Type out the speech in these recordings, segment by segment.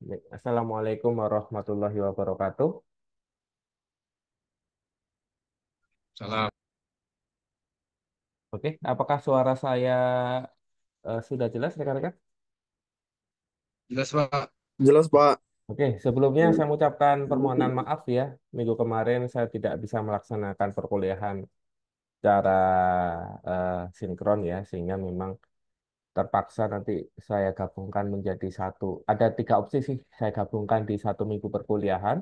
Baik, Assalamualaikum warahmatullahi wabarakatuh. Salam. Oke, apakah suara saya sudah jelas, rekan-rekan? Jelas, Pak. Jelas, Pak. Oke, sebelumnya saya mengucapkan permohonan maaf ya. Minggu kemarin saya tidak bisa melaksanakan perkuliahan secara sinkron ya, sehingga memang terpaksa nanti saya gabungkan menjadi satu. Ada tiga opsi sih, saya gabungkan di satu minggu perkuliahan.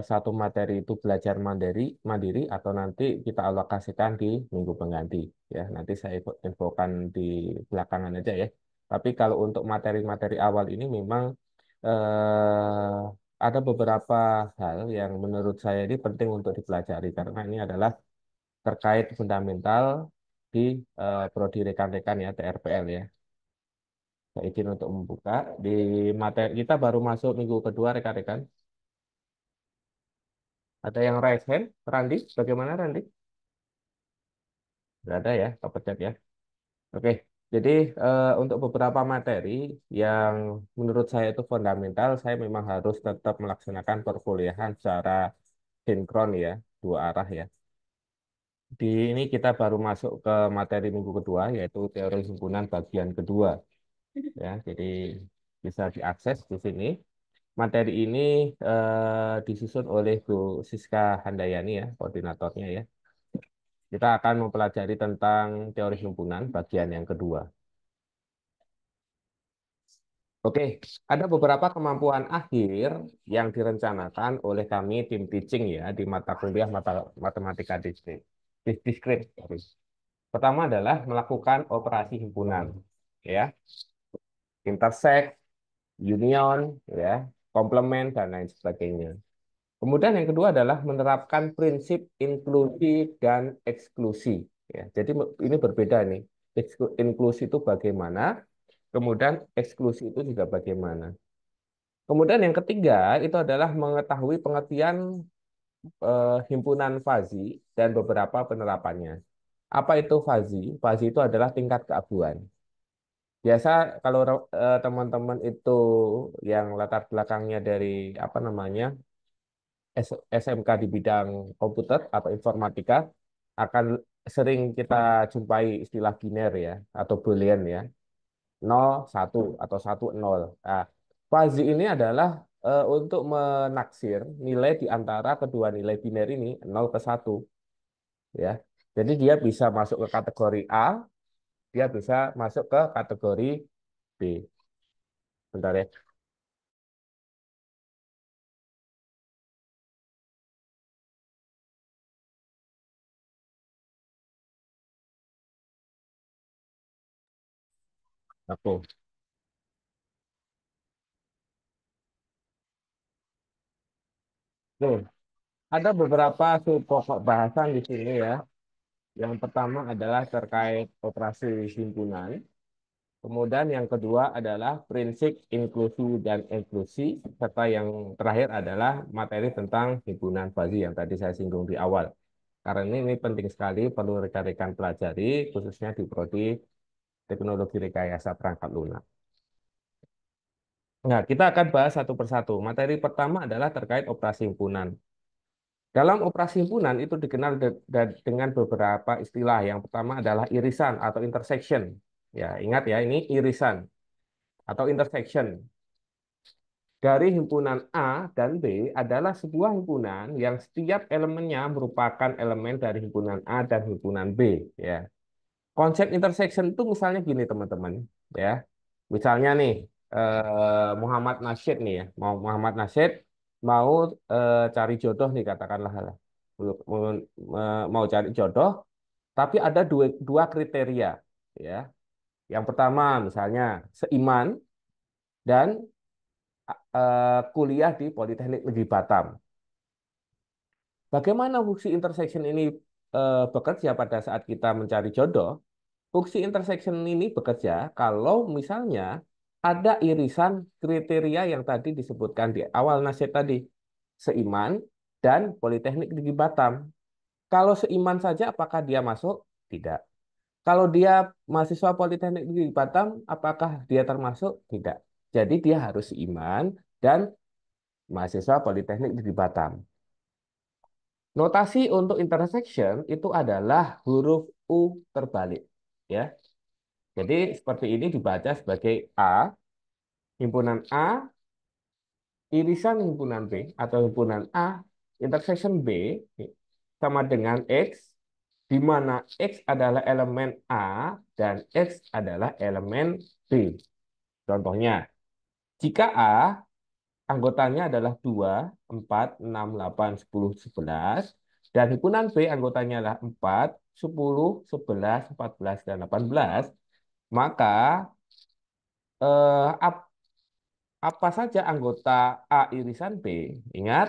Satu materi itu belajar mandiri atau nanti kita alokasikan di minggu pengganti ya. Nanti saya infokan di belakangan aja ya. Tapi kalau untuk materi-materi awal ini memang ada beberapa hal yang menurut saya ini penting untuk dipelajari karena ini adalah terkait fundamental di prodi rekan-rekan ya TRPL ya. Saya izin untuk membuka di materi kita baru masuk minggu kedua rekan-rekan. Ada yang raise hand? Randi, bagaimana Randi? Nggak ada ya, kepencet ya. Oke, jadi untuk beberapa materi yang menurut saya itu fundamental, saya memang harus tetap melaksanakan perkuliahan secara sinkron ya, dua arah ya. Di ini kita baru masuk ke materi minggu kedua, yaitu teori himpunan bagian kedua ya. Jadi bisa diakses di sini. Materi ini disusun oleh Bu Siska Handayani ya, koordinatornya ya. Kita akan mempelajari tentang teori himpunan bagian yang kedua. Oke, ada beberapa kemampuan akhir yang direncanakan oleh kami tim teaching ya di mata kuliah matematika diskrit. Sorry. Pertama adalah melakukan operasi himpunan, ya, intersect, union, ya, komplement dan lain sebagainya. Kemudian yang kedua adalah menerapkan prinsip inklusi dan eksklusi. Ya, jadi ini berbeda nih. Inklusi itu bagaimana, kemudian eksklusi itu juga bagaimana. Kemudian yang ketiga itu adalah mengetahui pengertian himpunan fazi dan beberapa penerapannya. Apa itu fazi? Fazi itu adalah tingkat keabuan. Biasa kalau teman-teman itu yang latar belakangnya dari apa namanya SMK di bidang komputer atau informatika akan sering kita jumpai istilah biner ya atau boolean ya. 0 1 atau 1 0. Nah, fuzzy ini adalah untuk menaksir nilai di antara kedua nilai biner ini 0 ke 1 ya. Jadi dia bisa masuk ke kategori A, dia bisa masuk ke kategori B. Bentar ya. Aku. Tuh, ada beberapa pokok bahasan di sini ya. Yang pertama adalah terkait operasi himpunan. Kemudian yang kedua adalah prinsip inklusi dan inklusi, serta yang terakhir adalah materi tentang himpunan fazi yang tadi saya singgung di awal. Karena ini penting sekali, perlu rekan-rekan pelajari, khususnya di prodi teknologi rekayasa perangkat lunak. Nah, kita akan bahas satu persatu. Materi pertama adalah terkait operasi himpunan. Dalam operasi himpunan itu dikenal dengan beberapa istilah. Yang pertama adalah irisan atau intersection. Ya, ingat ya, ini irisan atau intersection. Dari himpunan A dan B adalah sebuah himpunan yang setiap elemennya merupakan elemen dari himpunan A dan himpunan B. Ya, konsep intersection itu misalnya gini teman-teman. Ya, misalnya nih Muhammad Nasyid nih ya, mau Muhammad Nasyid mau cari jodoh nih katakanlah, mau cari jodoh, tapi ada dua kriteria. Ya, yang pertama misalnya seiman dan kuliah di Politeknik Negeri Batam. Bagaimana fungsi intersection ini bekerja pada saat kita mencari jodoh? Fungsi intersection ini bekerja kalau misalnya ada irisan kriteria yang tadi disebutkan di awal nasihat tadi, seiman dan Politeknik Negeri Batam. Kalau seiman saja, apakah dia masuk? Tidak. Kalau dia mahasiswa Politeknik Negeri Batam, apakah dia termasuk? Tidak. Jadi dia harus seiman dan mahasiswa Politeknik di Batam. Notasi untuk intersection itu adalah huruf U terbalik. Ya, jadi seperti ini dibaca sebagai A, himpunan A, irisan himpunan B atau himpunan A, intersection B sama dengan X, di mana X adalah elemen A dan X adalah elemen B. Contohnya, jika A anggotanya adalah 2, 4, 6, 8, 10, 11, dan himpunan B anggotanya adalah 4, 10, 11, 14, dan 18, maka eh, apa saja anggota A irisan B? Ingat,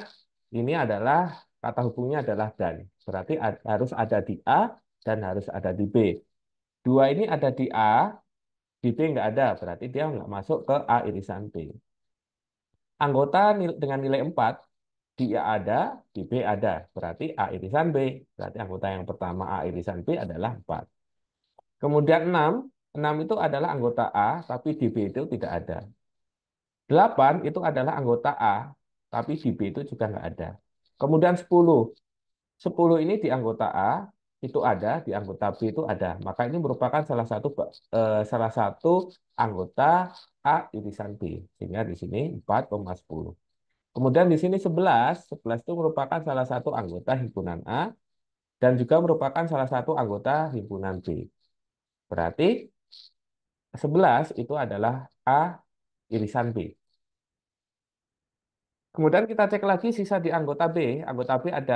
ini adalah kata hubungnya adalah dan. Berarti harus ada di A dan harus ada di B. Dua ini ada di A, di B nggak ada. Berarti dia nggak masuk ke A irisan B. Anggota dengan nilai 4, di A ada, di B ada. Berarti A irisan B. Berarti anggota yang pertama A irisan B adalah 4. Kemudian 6, 6 itu adalah anggota A, tapi di B itu tidak ada. 8 itu adalah anggota A, tapi di B itu juga nggak ada. Kemudian 10. 10 ini di anggota A, itu ada, di anggota B itu ada. Maka ini merupakan salah satu anggota A irisan B. Sehingga di sini 4,10. Kemudian di sini 11. 11 itu merupakan salah satu anggota himpunan A dan juga merupakan salah satu anggota himpunan B. Berarti 11 itu adalah A irisan B. Kemudian kita cek lagi sisa di anggota B. Anggota B ada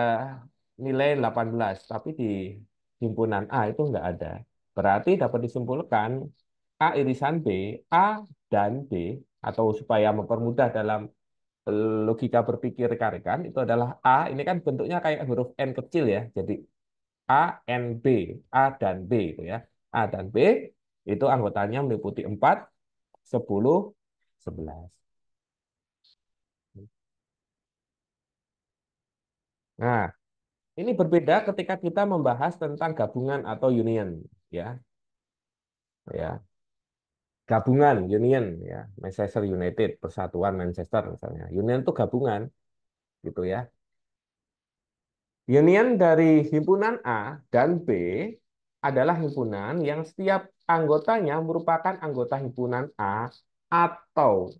nilai 18, tapi di himpunan A itu enggak ada. Berarti dapat disimpulkan A irisan B, A dan B, atau supaya mempermudah dalam logika berpikir rekan-rekan, itu adalah A, ini kan bentuknya kayak huruf N kecil ya. Jadi A, N, B, A dan B itu ya. A dan B itu anggotanya meliputi 4, 10, 11. Nah, ini berbeda ketika kita membahas tentang gabungan atau union, ya, ya, gabungan, union, ya, Manchester United, Persatuan Manchester misalnya. Union itu gabungan, gitu ya. Union dari himpunan A dan B adalah himpunan yang setiap anggotanya merupakan anggota himpunan A atau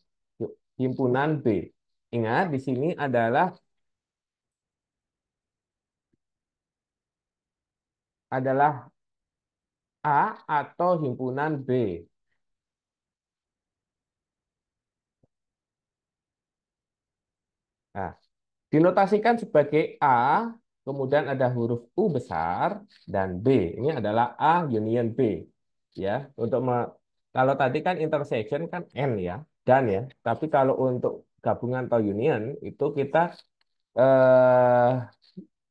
himpunan B. Ingat, di sini adalah A atau himpunan B. Nah, dinotasikan sebagai A, kemudian ada huruf U besar dan B. Ini adalah A union B. Ya, kalau tadi kan intersection kan N ya, dan ya. Tapi kalau untuk gabungan atau union itu kita eh,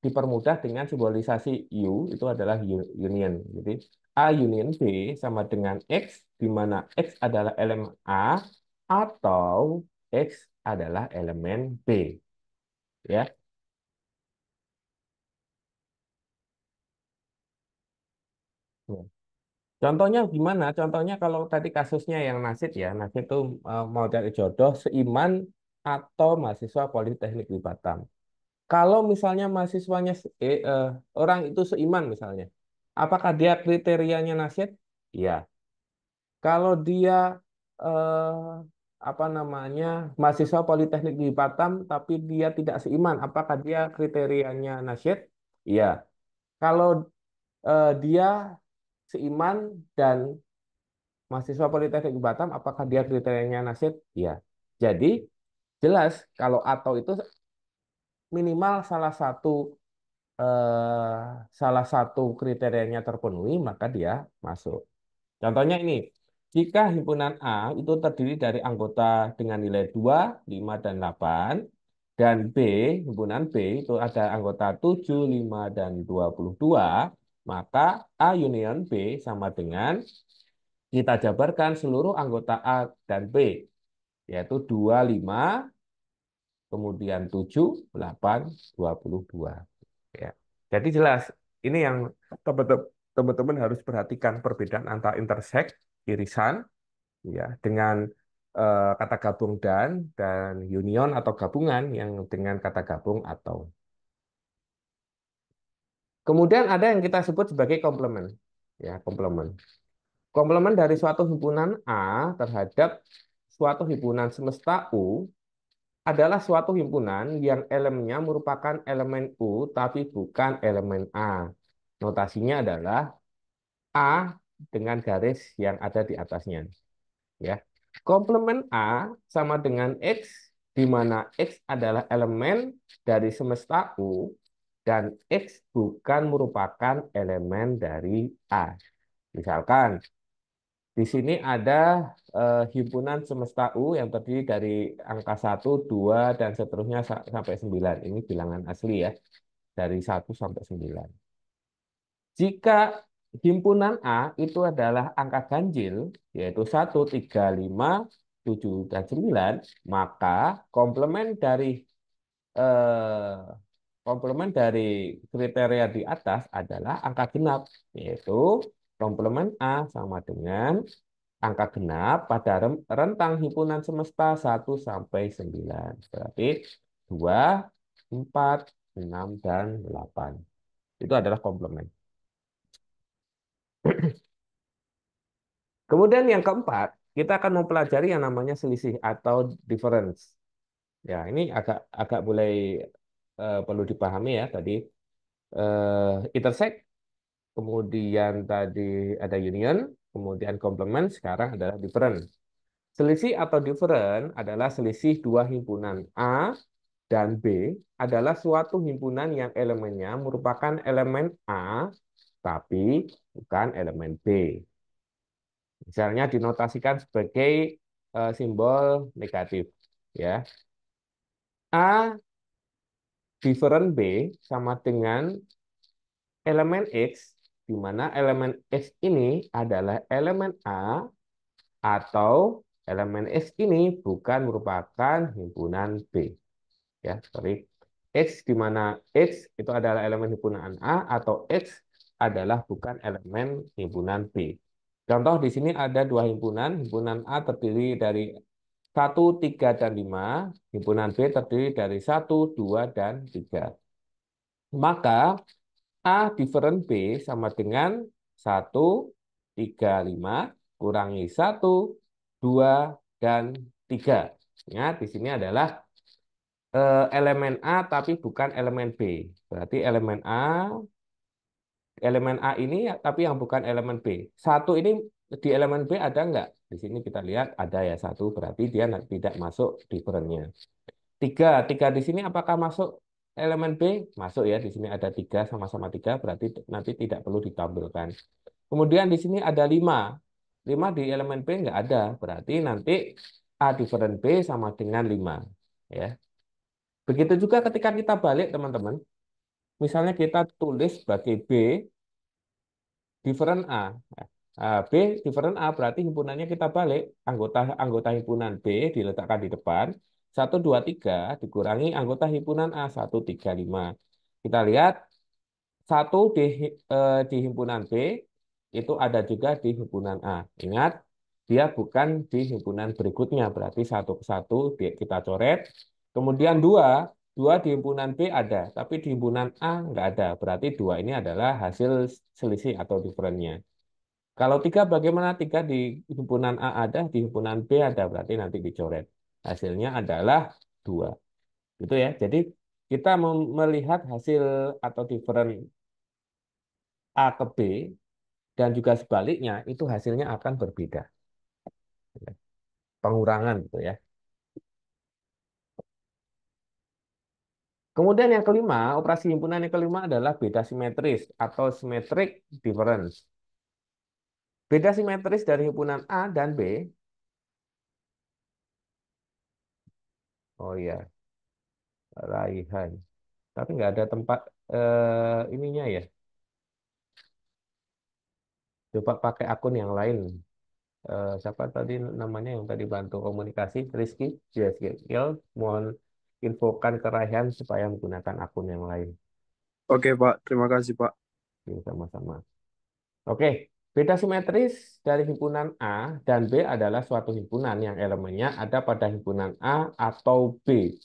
dipermudah dengan simbolisasi U itu adalah union. Jadi A union B sama dengan X, di mana X adalah elemen A atau X adalah elemen B. Ya. Contohnya gimana? Contohnya kalau tadi kasusnya yang Nasid ya, Nasid itu mau cari jodoh seiman atau mahasiswa Politeknik di Batam. Kalau misalnya mahasiswanya orang itu seiman misalnya, apakah dia kriterianya Nasid? Iya. Kalau dia eh, apa namanya mahasiswa Politeknik di Batam tapi dia tidak seiman, apakah dia kriterianya Nasid? Iya. Kalau dia seiman dan mahasiswa Politeknik Batam, apakah dia kriterianya nasib? Iya. Jadi jelas kalau atau itu minimal salah satu kriterianya terpenuhi maka dia masuk. Contohnya ini, jika himpunan A itu terdiri dari anggota dengan nilai 2, 5, dan 8, dan B, himpunan B itu ada anggota 7, 5, dan 22, maka A union B sama dengan kita jabarkan seluruh anggota A dan B, yaitu 2, 5, kemudian 7, 8, 22. Ya. Jadi jelas, ini yang teman-teman harus perhatikan perbedaan antara intersect, irisan, ya, dengan kata gabung dan union atau gabungan yang dengan kata gabung atau. Kemudian ada yang kita sebut sebagai komplement. Ya, komplement. Komplement dari suatu himpunan A terhadap suatu himpunan semesta U adalah suatu himpunan yang elemennya merupakan elemen U tapi bukan elemen A. Notasinya adalah A dengan garis yang ada di atasnya. Ya. Komplement A sama dengan X, di mana X adalah elemen dari semesta U dan X bukan merupakan elemen dari A. Misalkan di sini ada himpunan semesta U yang terdiri dari angka 1, 2, dan seterusnya sampai 9. Ini bilangan asli ya, dari 1 sampai 9. Jika himpunan A itu adalah angka ganjil, yaitu 1, 3, 5, 7, dan 9, maka komplement dari eh, komplement dari kriteria di atas adalah angka genap, yaitu komplement A sama dengan angka genap pada rentang himpunan semesta 1 sampai 9. Berarti 2, 4, 6, dan 8. Itu adalah komplement. Kemudian yang keempat, kita akan mempelajari yang namanya selisih atau difference. Ya, ini agak agak mulai perlu dipahami ya tadi. Intersect, kemudian tadi ada union, kemudian complement, sekarang adalah difference. Selisih atau different adalah selisih dua himpunan A dan B adalah suatu himpunan yang elemennya merupakan elemen A tapi bukan elemen B. Misalnya dinotasikan sebagai simbol negatif. Ya, A different B sama dengan elemen X, di mana elemen X ini adalah elemen A atau elemen X ini bukan merupakan himpunan B. Ya, sorry. X di mana X itu adalah elemen himpunan A atau X adalah bukan elemen himpunan B. Contoh di sini ada dua himpunan. Himpunan A terdiri dari 1, 3, dan 5. Himpunan B terdiri dari 1, 2, dan 3. Maka A different B sama dengan 1, 3, 5 kurangi 1, 2, dan 3. Ingat, di sini adalah elemen A tapi bukan elemen B. Berarti elemen A ini tapi yang bukan elemen B. 1 ini di elemen B ada enggak? Di sini kita lihat ada ya 1, berarti dia tidak masuk differentnya. 3 di sini apakah masuk elemen B? Masuk ya, di sini ada 3 sama-sama 3, berarti nanti tidak perlu ditampilkan. Kemudian di sini ada 5. 5 di elemen B enggak ada, berarti nanti A different B sama dengan 5. Ya. Begitu juga ketika kita balik, teman-teman. Misalnya kita tulis sebagai B different A. B different A berarti himpunannya kita balik. Anggota himpunan B diletakkan di depan. 1, 2, 3 dikurangi anggota himpunan A. 1, 3, 5. Kita lihat 1 di himpunan B itu ada juga di himpunan A. Ingat, dia bukan di himpunan berikutnya. Berarti satu ke satu kita coret. Kemudian 2 di himpunan B ada, tapi di himpunan A nggak ada. Berarti 2 ini adalah hasil selisih atau diferennya. Kalau 3 bagaimana? 3 di himpunan A ada, di himpunan B ada. Berarti nanti dicoret. Hasilnya adalah 2. Gitu ya. Jadi kita melihat hasil atau diferen A ke B dan juga sebaliknya itu hasilnya akan berbeda. Pengurangan gitu ya. Kemudian yang kelima, operasi himpunan yang kelima adalah beda simetris atau symmetric difference. Beda simetris dari himpunan A dan B. Oh iya, Raihan. Tapi nggak ada tempat ininya ya. Coba pakai akun yang lain. Siapa tadi namanya yang tadi bantu komunikasi? Rizky? Yes, Gil. Mohon infokan ke Raihan supaya menggunakan akun yang lain. Oke, Pak. Terima kasih, Pak. Ini sama-sama. Oke. Beda simetris dari himpunan A dan B adalah suatu himpunan yang elemennya ada pada himpunan A atau B,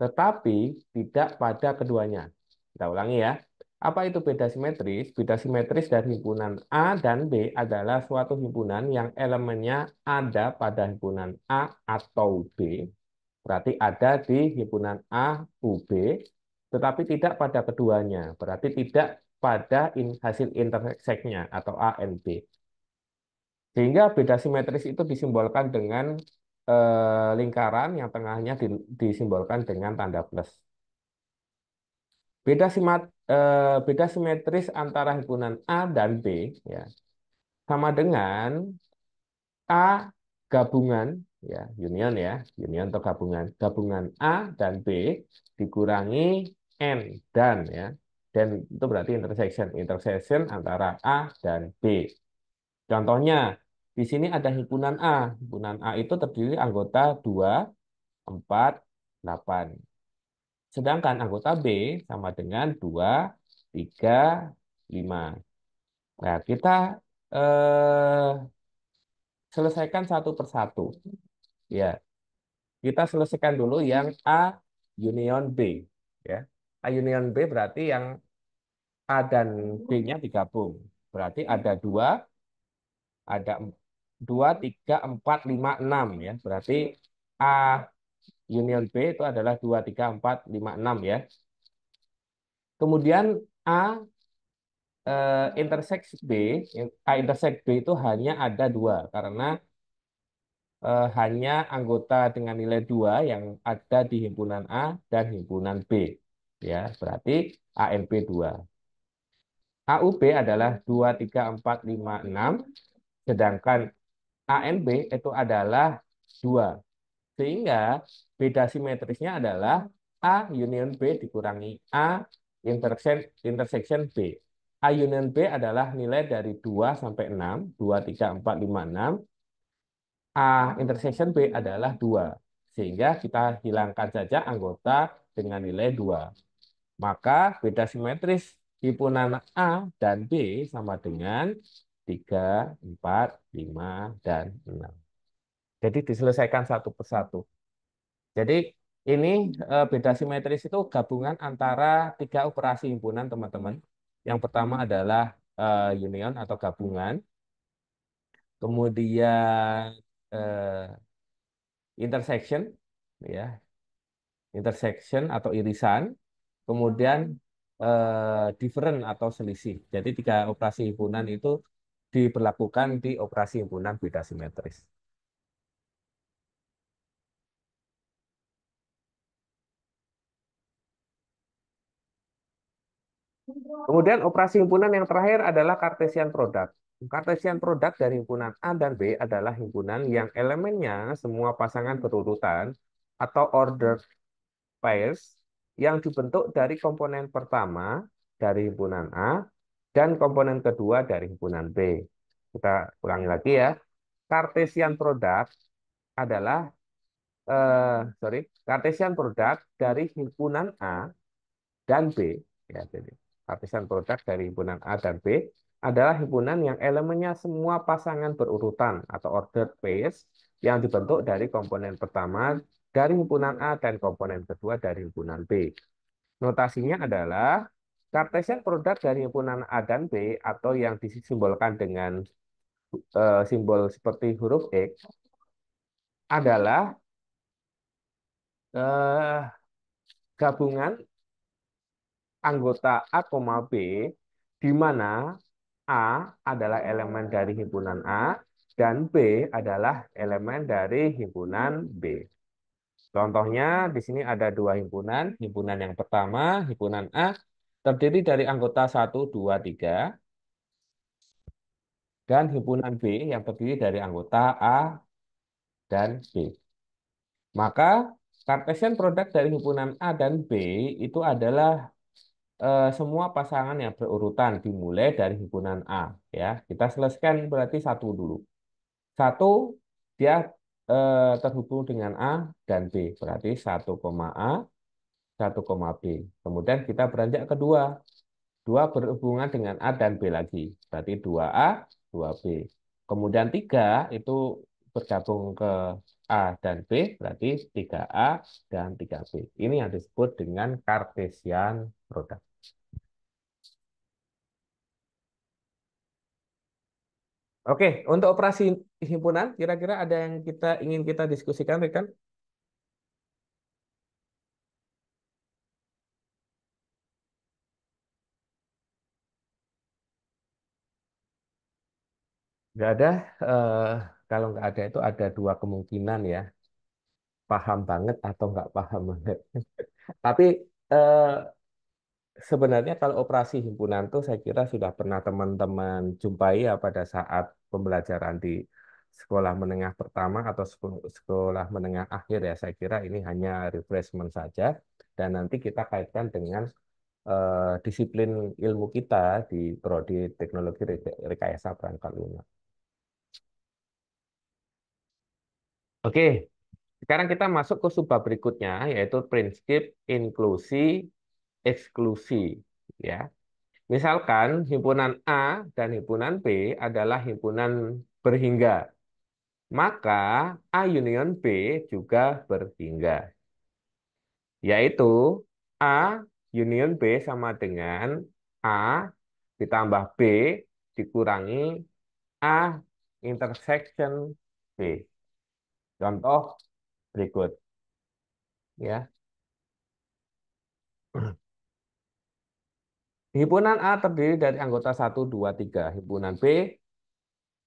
tetapi tidak pada keduanya. Kita ulangi ya. Apa itu beda simetris? Beda simetris dari himpunan A dan B adalah suatu himpunan yang elemennya ada pada himpunan A atau B, berarti ada di himpunan A, UB, tetapi tidak pada keduanya, berarti tidak pada hasil interseknya atau A dan B. Sehingga beda simetris itu disimbolkan dengan lingkaran yang tengahnya disimbolkan dengan tanda plus. Beda simetris antara himpunan A dan B ya sama dengan A gabungan ya union atau gabungan A dan B dikurangi N dan itu berarti intersection antara A dan B. Contohnya di sini ada himpunan A. Himpunan A itu terdiri anggota 2, 4, 8. Sedangkan anggota B sama dengan 2, 3, 5. Nah, kita eh, selesaikan satu persatu. Ya, kita selesaikan dulu yang A union B. Ya, A union B berarti yang A dan B-nya digabung. Berarti ada 2, ada 2, 3, 4, 5, 6 ya. Berarti A union B itu adalah 2, 3, 4, 5, 6 ya. Kemudian A intersect B, A intersect B itu hanya ada 2 karena hanya anggota dengan nilai 2 yang ada di himpunan A dan himpunan B. Ya, berarti ANP 2. AUB adalah 2, 3, 4, 5, 6, sedangkan ANB itu adalah 2. Sehingga beda simetrisnya adalah A union B dikurangi A intersection B. A union B adalah nilai dari 2 sampai 6, 2, 3, 4, 5, 6. A intersection B adalah 2. Sehingga kita hilangkan saja anggota dengan nilai 2. Maka beda simetris himpunan A dan B sama dengan 3, 4, 5, dan 6. Jadi diselesaikan satu persatu. Jadi ini beda simetris itu gabungan antara 3 operasi himpunan, teman-teman. Yang pertama adalah union atau gabungan, kemudian intersection, ya, intersection atau irisan, kemudian different atau selisih. Jadi 3 operasi himpunan itu diberlakukan di operasi himpunan beda simetris. Kemudian operasi himpunan yang terakhir adalah Cartesian product. Cartesian product dari himpunan A dan B adalah himpunan yang elemennya semua pasangan berurutan atau ordered pairs yang dibentuk dari komponen pertama dari himpunan A dan komponen kedua dari himpunan B. Kita ulangi lagi ya. Cartesian product adalah Cartesian product dari himpunan A dan B, ya, jadi Cartesian product dari himpunan A dan B adalah himpunan yang elemennya semua pasangan berurutan atau ordered pairs yang dibentuk dari komponen pertama dari himpunan A dan komponen kedua dari himpunan B. Notasinya adalah Cartesian product dari himpunan A dan B atau yang disimbolkan dengan simbol seperti huruf X adalah eh, gabungan anggota A, B, di mana A adalah elemen dari himpunan A dan B adalah elemen dari himpunan B. Contohnya di sini ada 2 himpunan. Himpunan yang pertama, himpunan A, terdiri dari anggota 1, 2, 3, dan himpunan B yang terdiri dari anggota A dan B. Maka Cartesian product dari himpunan A dan B itu adalah semua pasangan yang berurutan dimulai dari himpunan A. Ya, kita selesaikan berarti satu dulu. Satu dia terhubung dengan A dan B, berarti 1, A, 1, B. Kemudian kita beranjak ke 2. 2 berhubungan dengan A dan B lagi, berarti 2A, 2B. Kemudian 3 itu bergabung ke A dan B, berarti 3A dan 3B. Ini yang disebut dengan Cartesian product. Oke, untuk operasi himpunan, kira-kira ada yang ingin kita diskusikan, rekan? Nggak ada. eh, Kalau nggak ada itu ada dua kemungkinan ya, paham banget atau nggak paham banget. Tapi eh, sebenarnya kalau operasi himpunan tuh saya kira sudah pernah teman-teman jumpai ya pada saat pembelajaran di sekolah menengah pertama atau sekolah menengah akhir ya. Saya kira ini hanya refreshment saja dan nanti kita kaitkan dengan disiplin ilmu kita di prodi teknologi rekayasa perangkat lunak. Oke, sekarang kita masuk ke subbab berikutnya yaitu prinsip inklusi eksklusi ya. Misalkan himpunan A dan himpunan B adalah himpunan berhingga, maka A union B juga berhingga, yaitu A union B sama dengan A ditambah B dikurangi A intersection B. Contoh berikut ya. Himpunan A terdiri dari anggota 1, 2, 3. Himpunan B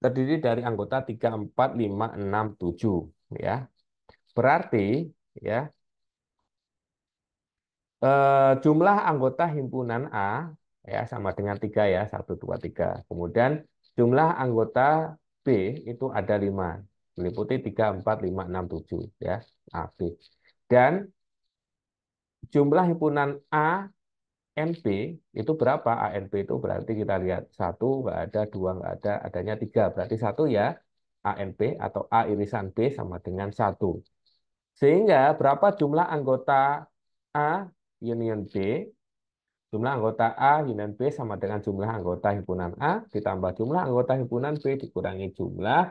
terdiri dari anggota 3, 4, 5, 6, 7. Ya. Berarti ya jumlah anggota himpunan A ya sama dengan 3 ya, 1, 2, 3. Kemudian jumlah anggota B itu ada 5, meliputi 3, 4, 5, 6, 7 ya, A, B. Dan jumlah himpunan A NP itu berapa? ANP itu berarti kita lihat satu nggak ada, dua nggak ada, adanya 3. Berarti satu ya ANP atau A irisan B sama dengan 1. Sehingga berapa jumlah anggota A union B? Jumlah anggota A union B sama dengan jumlah anggota himpunan A ditambah jumlah anggota himpunan B dikurangi jumlah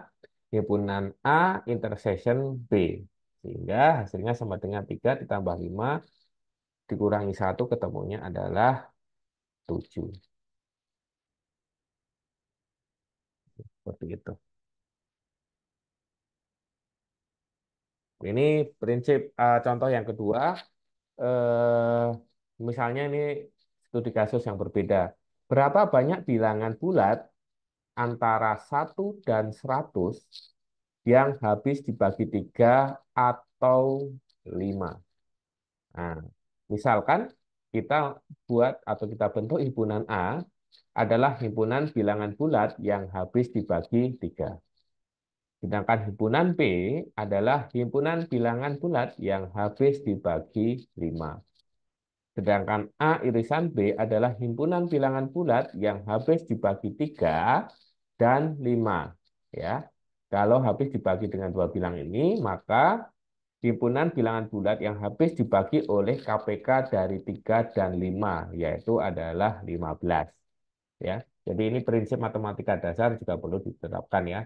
himpunan A intersection B. Sehingga hasilnya sama dengan 3 ditambah 5 dikurangi 1 ketemunya adalah 7. Seperti itu. Ini prinsip contoh yang kedua. Eh, Misalnya ini studi kasus yang berbeda. Berapa banyak bilangan bulat antara 1 dan 100 yang habis dibagi 3 atau 5? Nah, misalkan kita buat atau kita bentuk himpunan A adalah himpunan bilangan bulat yang habis dibagi 3. Sedangkan himpunan B adalah himpunan bilangan bulat yang habis dibagi 5. Sedangkan A irisan B adalah himpunan bilangan bulat yang habis dibagi 3 dan 5. Ya. Kalau habis dibagi dengan dua bilang ini, maka himpunan bilangan bulat yang habis dibagi oleh KPK dari 3 dan 5, yaitu adalah 15. Ya. Jadi ini prinsip matematika dasar juga perlu diterapkan ya.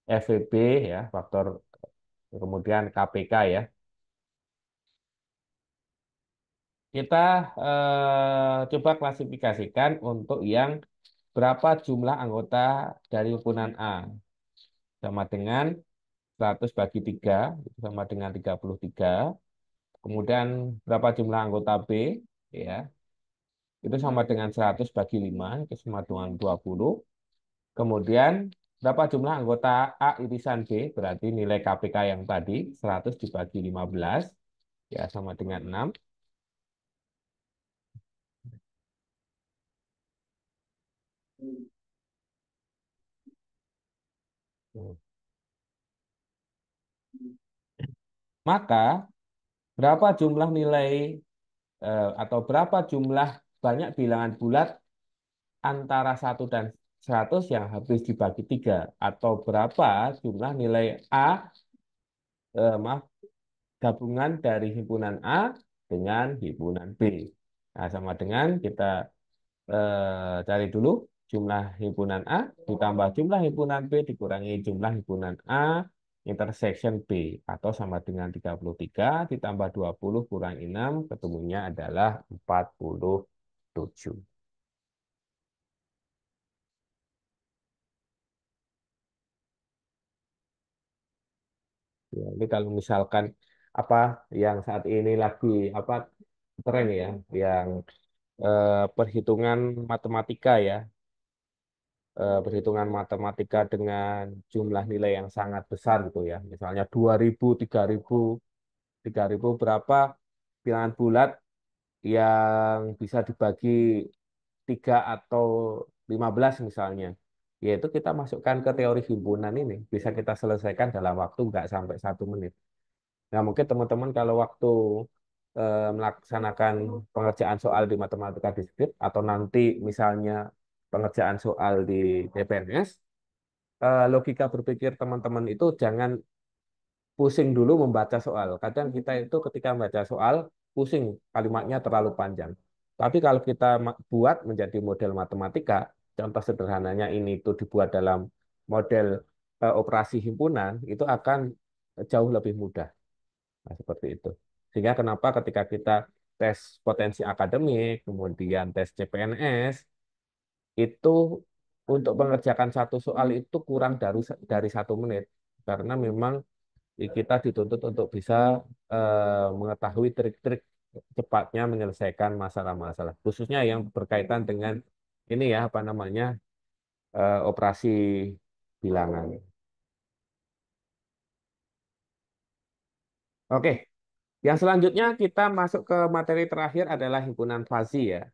FVB ya, faktor kemudian KPK ya. Kita coba klasifikasikan untuk yang berapa jumlah anggota dari himpunan A. Sama dengan 100 bagi 3, itu sama dengan 33. Kemudian berapa jumlah anggota B, ya, itu sama dengan 100 bagi 5, itu sama dengan 20. Kemudian berapa jumlah anggota A irisan B, berarti nilai KPK yang tadi, 100 dibagi 15, ya sama dengan 6. Maka berapa jumlah nilai atau berapa jumlah banyak bilangan bulat antara 1 dan 100 yang habis dibagi 3 atau berapa jumlah nilai A maaf gabungan dari himpunan A dengan himpunan B. Nah, sama dengan kita cari dulu jumlah himpunan A ditambah jumlah himpunan B dikurangi jumlah himpunan A intersection B atau sama dengan 33 ditambah 20 kurang 6 ketemunya adalah 47. Ya, ini kalau misalkan apa yang saat ini lagi apa tren ya, yang perhitungan matematika ya, perhitungan matematika dengan jumlah nilai yang sangat besar gitu ya. Misalnya 2000, 3000, 3000 berapa bilangan bulat yang bisa dibagi 3 atau 15 misalnya. Yaitu kita masukkan ke teori himpunan ini. Bisa kita selesaikan dalam waktu nggak sampai 1 menit. Nah, mungkin teman-teman kalau waktu melaksanakan pengerjaan soal di matematika diskrit atau nanti misalnya pengerjaan soal di CPNS, logika berpikir teman-teman itu jangan pusing dulu membaca soal. Kadang kita itu ketika membaca soal, pusing kalimatnya terlalu panjang. Tapi kalau kita buat menjadi model matematika, contoh sederhananya ini itu dibuat dalam model operasi himpunan, itu akan jauh lebih mudah. Nah, seperti itu. Sehingga kenapa ketika kita tes potensi akademik, kemudian tes CPNS, itu untuk mengerjakan satu soal itu kurang dari 1 menit. Karena memang kita dituntut untuk bisa mengetahui trik-trik cepatnya menyelesaikan masalah-masalah. Khususnya yang berkaitan dengan ini ya, apa namanya, operasi bilangan. Oke, yang selanjutnya kita masuk ke materi terakhir adalah himpunan fazi ya.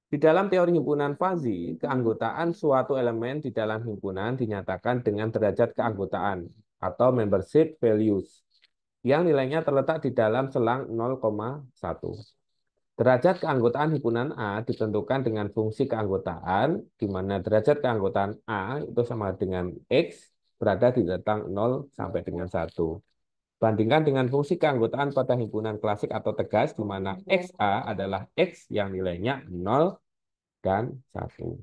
Di dalam teori himpunan fazi, keanggotaan suatu elemen di dalam himpunan dinyatakan dengan derajat keanggotaan atau membership values yang nilainya terletak di dalam selang 0,1. Derajat keanggotaan himpunan A ditentukan dengan fungsi keanggotaan, di mana derajat keanggotaan A itu sama dengan X berada di rentang 0 sampai dengan 1. Bandingkan dengan fungsi keanggotaan pada himpunan klasik atau tegas, di mana XA adalah X yang nilainya 0 dan 1.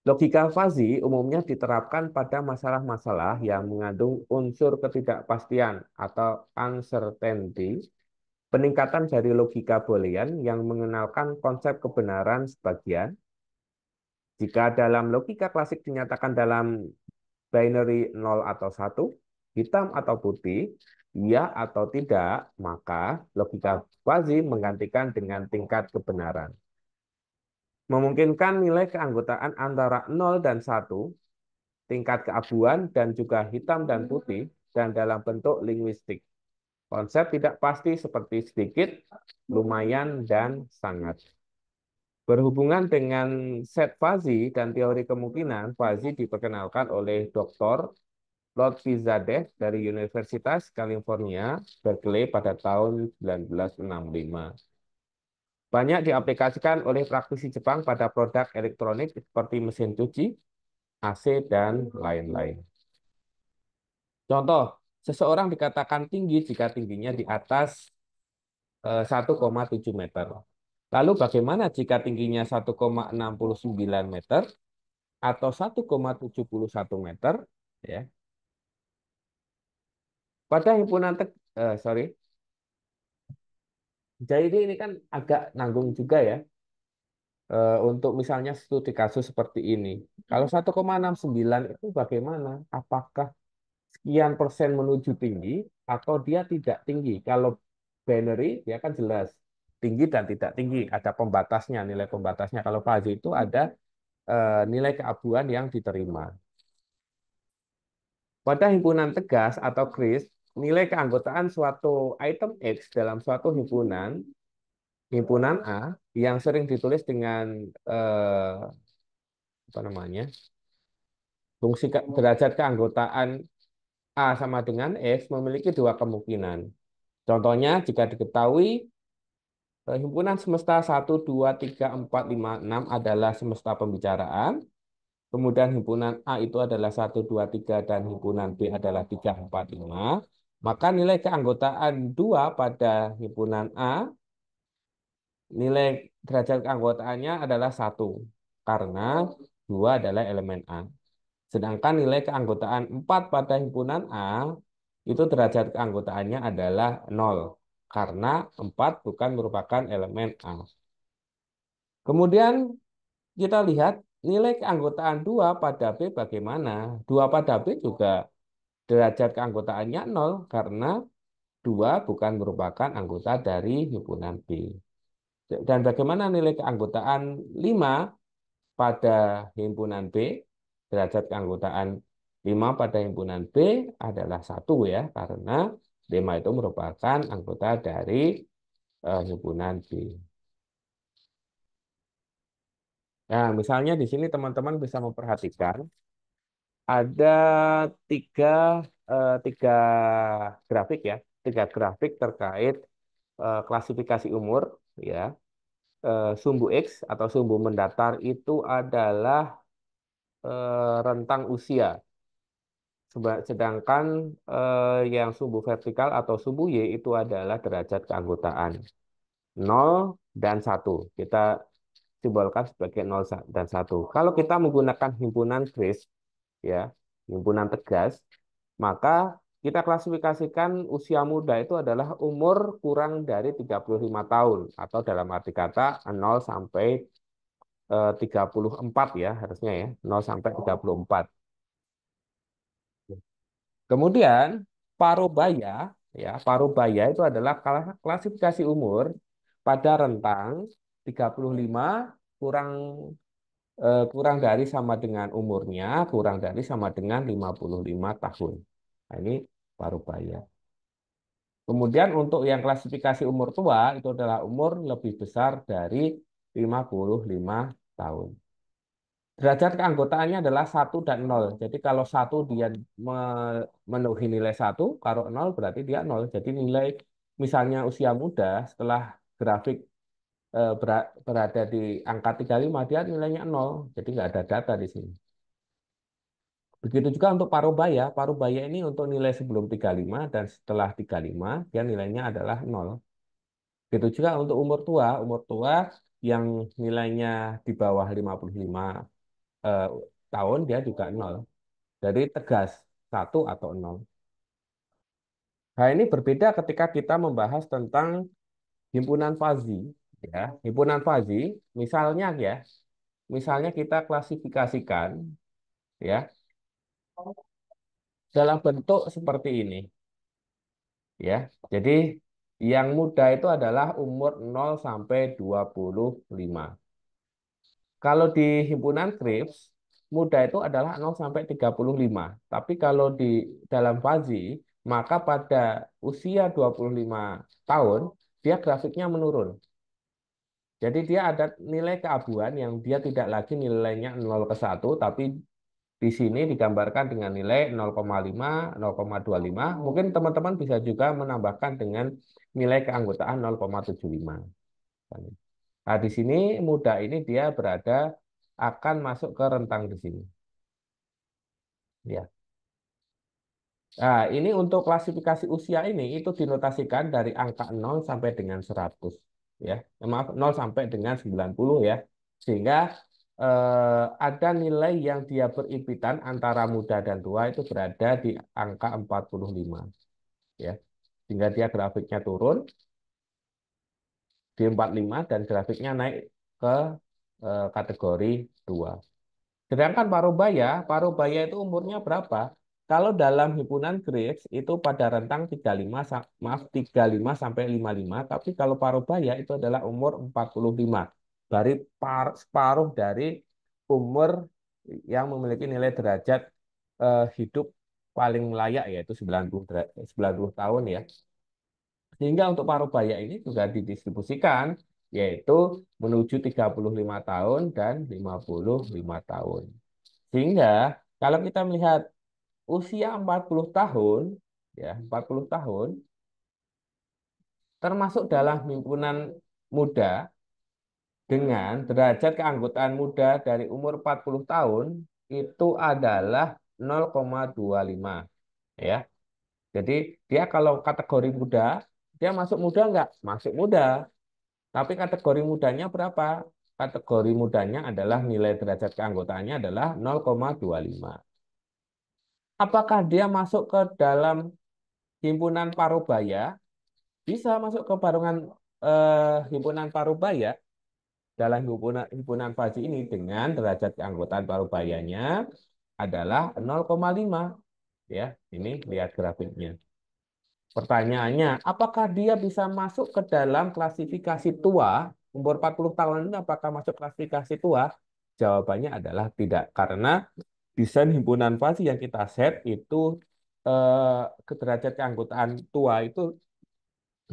Logika fazi umumnya diterapkan pada masalah-masalah yang mengandung unsur ketidakpastian atau uncertainty, peningkatan dari logika Boolean yang mengenalkan konsep kebenaran sebagian. Jika dalam logika klasik dinyatakan dalam binary 0 atau 1, hitam atau putih, iya atau tidak, maka logika fuzzy menggantikan dengan tingkat kebenaran. Memungkinkan nilai keanggotaan antara 0 dan 1, tingkat keabuan, dan juga hitam dan putih, dan dalam bentuk linguistik. Konsep tidak pasti seperti sedikit, lumayan, dan sangat. Berhubungan dengan set fazi dan teori kemungkinan, fazi diperkenalkan oleh Dr. Lotfizadeh dari Universitas California, Berkeley pada tahun 1965. Banyak diaplikasikan oleh praktisi Jepang pada produk elektronik seperti mesin cuci, AC, dan lain-lain. Contoh, seseorang dikatakan tinggi jika tingginya di atas 1,7 meter. Lalu bagaimana jika tingginya 1,69 meter atau 1,71 meter? Ya. Pada himpunan sorry, jadi ini kan agak nanggung juga ya untuk misalnya studi kasus seperti ini. Kalau 1,69 itu bagaimana? Apakah sekian persen menuju tinggi atau dia tidak tinggi? Kalau binary dia kan jelas tinggi dan tidak tinggi, ada pembatasnya, nilai pembatasnya. Kalau fuzzy itu ada nilai keabuan yang diterima. Pada himpunan tegas atau kris, nilai keanggotaan suatu item X dalam suatu himpunan A yang sering ditulis dengan apa namanya, fungsi derajat keanggotaan A sama dengan X memiliki dua kemungkinan. Contohnya, jika diketahui himpunan semesta 1, 2, 3, 4, 5, 6 adalah semesta pembicaraan, kemudian himpunan A itu adalah 1, 2, 3 dan himpunan B adalah 3, 4, 5, maka nilai keanggotaan 2 pada himpunan A Nilai derajat keanggotaannya adalah satu karena dua adalah elemen A. Sedangkan nilai keanggotaan 4 pada himpunan A itu derajat keanggotaannya adalah nol karena 4 bukan merupakan elemen A. Kemudian kita lihat nilai keanggotaan 2 pada B bagaimana. 2 pada B juga derajat keanggotaannya nol karena 2 bukan merupakan anggota dari himpunan B. Dan bagaimana nilai keanggotaan 5 pada himpunan B? Derajat keanggotaan 5 pada himpunan B adalah satu ya, karena 5 itu merupakan anggota dari himpunan B. Nah, misalnya di sini teman-teman bisa memperhatikan ada tiga, tiga grafik ya, tiga grafik terkait klasifikasi umur ya. Sumbu X atau sumbu mendatar itu adalah rentang usia. Sedangkan yang sumbu vertikal atau sumbu Y itu adalah derajat keanggotaan. Nol dan satu. Kita simbolkan sebagai nol dan satu. Kalau kita menggunakan himpunan kris, ya, himpunan tegas, maka kita klasifikasikan usia muda itu adalah umur kurang dari 35 tahun atau dalam arti kata 0 sampai 34 ya harusnya ya, 0 sampai 34. Kemudian parubaya ya, parubaya itu adalah klasifikasi umur pada rentang 35 kurang kurang dari sama dengan umurnya, kurang dari sama dengan 55 tahun. Nah, ini parubaya. Kemudian untuk yang klasifikasi umur tua itu adalah umur lebih besar dari 55 tahun. Derajat keanggotaannya adalah satu dan nol. Jadi kalau satu dia memenuhi nilai satu, kalau nol berarti dia nol. Jadi nilai misalnya usia muda setelah grafik berada di angka 35 dia nilainya nol. Jadi nggak ada data di sini. Begitu juga untuk parubaya. Parubaya ini untuk nilai sebelum 35 dan setelah 35 dia nilainya adalah nol. Begitu juga untuk umur tua yang nilainya di bawah 55 eh, tahun dia juga nol. Jadi tegas satu atau nol. Nah, ini berbeda ketika kita membahas tentang himpunan Fuzzy. Ya, himpunan Fuzzy, misalnya ya, misalnya kita klasifikasikan ya dalam bentuk seperti ini. Ya, jadi yang muda itu adalah umur 0 sampai 25. Kalau di himpunan Krips, muda itu adalah 0 sampai 35. Tapi kalau di dalam Fazi, maka pada usia 25 tahun, dia grafiknya menurun. Jadi dia ada nilai keabuan yang dia tidak lagi nilainya 0 ke 1, tapi di sini digambarkan dengan nilai 0,5, 0,25. Mungkin teman-teman bisa juga menambahkan dengan nilai keanggotaan 0,75. Nah, di sini muda ini dia berada akan masuk ke rentang di sini. Ya. Nah, ini untuk klasifikasi usia ini itu dinotasikan dari angka 0 sampai dengan 100 ya. Maaf, 0 sampai dengan 90 ya. Sehingga ada nilai yang dia berimpitan antara muda dan tua itu berada di angka 45 ya. Sehingga dia grafiknya turun di 45 dan grafiknya naik ke kategori 2. Sedangkan Parubaya itu umurnya berapa? Kalau dalam himpunan Graves itu pada rentang 35 maaf 35 sampai 55, tapi kalau Parubaya itu adalah umur 45. Dari separuh dari umur yang memiliki nilai derajat hidup paling layak yaitu 90 tahun ya. Sehingga untuk Parubaya ini juga didistribusikan yaitu menuju 35 tahun dan 55 tahun. Sehingga kalau kita melihat usia 40 tahun, ya 40 tahun, termasuk dalam himpunan muda dengan derajat keanggotaan muda dari umur 40 tahun itu adalah 0,25 ya. Jadi dia kalau kategori muda, dia masuk muda enggak? Masuk muda. Tapi kategori mudanya berapa? Kategori mudanya adalah nilai derajat keanggotaannya adalah 0,25. Apakah dia masuk ke dalam himpunan parubaya? Bisa masuk ke himpunan parubaya. Dalam himpunan FASI ini dengan derajat keanggotaan parubayanya adalah 0,5. Ya, ini lihat grafiknya. Pertanyaannya, apakah dia bisa masuk ke dalam klasifikasi tua? Umur 40 tahun ini apakah masuk klasifikasi tua? Jawabannya adalah tidak, karena desain himpunan FASI yang kita set itu ke derajat keanggotaan tua itu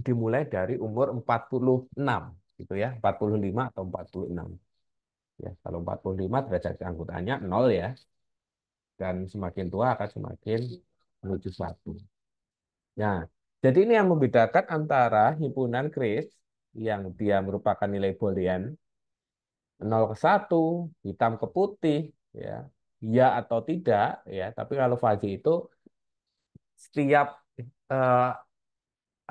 dimulai dari umur 46 gitu ya, 45 atau 46. Ya, kalau 45 derajat keanggotaannya 0 ya, dan semakin tua akan semakin menuju 1. Nah, jadi ini yang membedakan antara himpunan kris yang dia merupakan nilai boolean 0 ke 1, hitam ke putih, ya, ya atau tidak, ya. Tapi kalau fuzzy itu setiap eh,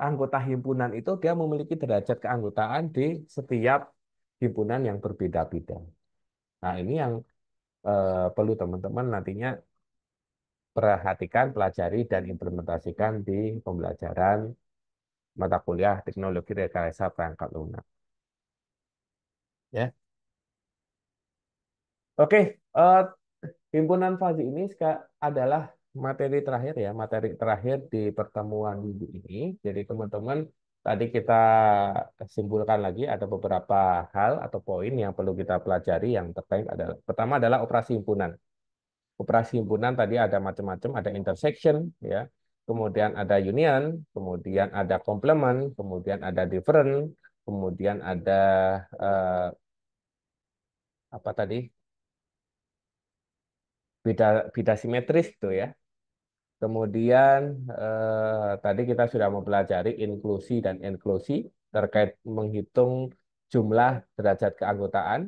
anggota himpunan itu dia memiliki derajat keanggotaan di setiap himpunan yang berbeda-beda. Nah, ini yang perlu teman-teman nantinya perhatikan, pelajari, dan implementasikan di pembelajaran mata kuliah teknologi rekayasa perangkat lunak. Ya, oke. eh, Himpunan fuzzy ini adalah materi terakhir ya, materi terakhir di pertemuan minggu ini. Jadi teman-teman, tadi kita simpulkan lagi ada beberapa hal atau poin yang perlu kita pelajari yang terkait adalah pertama adalah operasi himpunan. Operasi himpunan tadi ada macam-macam, ada intersection ya, kemudian ada union, kemudian ada complement, kemudian ada different, kemudian ada eh, apa tadi? Beda beda simetris gitu ya. Kemudian tadi kita sudah mempelajari inklusi dan inklusi terkait menghitung jumlah derajat keanggotaan.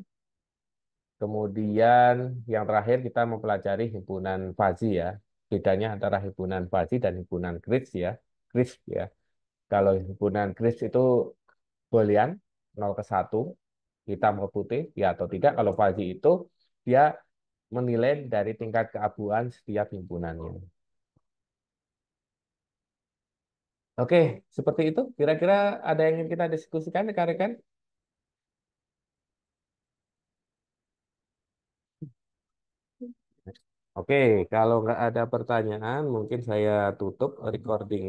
Kemudian yang terakhir kita mempelajari himpunan fuzzy ya. Bedanya antara himpunan fuzzy dan himpunan kris ya. Kris ya. Kalau himpunan kris itu boolean 0 ke 1, hitam ke putih ya atau tidak. Kalau fuzzy itu dia menilai dari tingkat keabuan setiap himpunannya. Oke, seperti itu. Kira-kira ada yang ingin kita diskusikan, rekan-rekan? Oke, kalau nggak ada pertanyaan, mungkin saya tutup recording.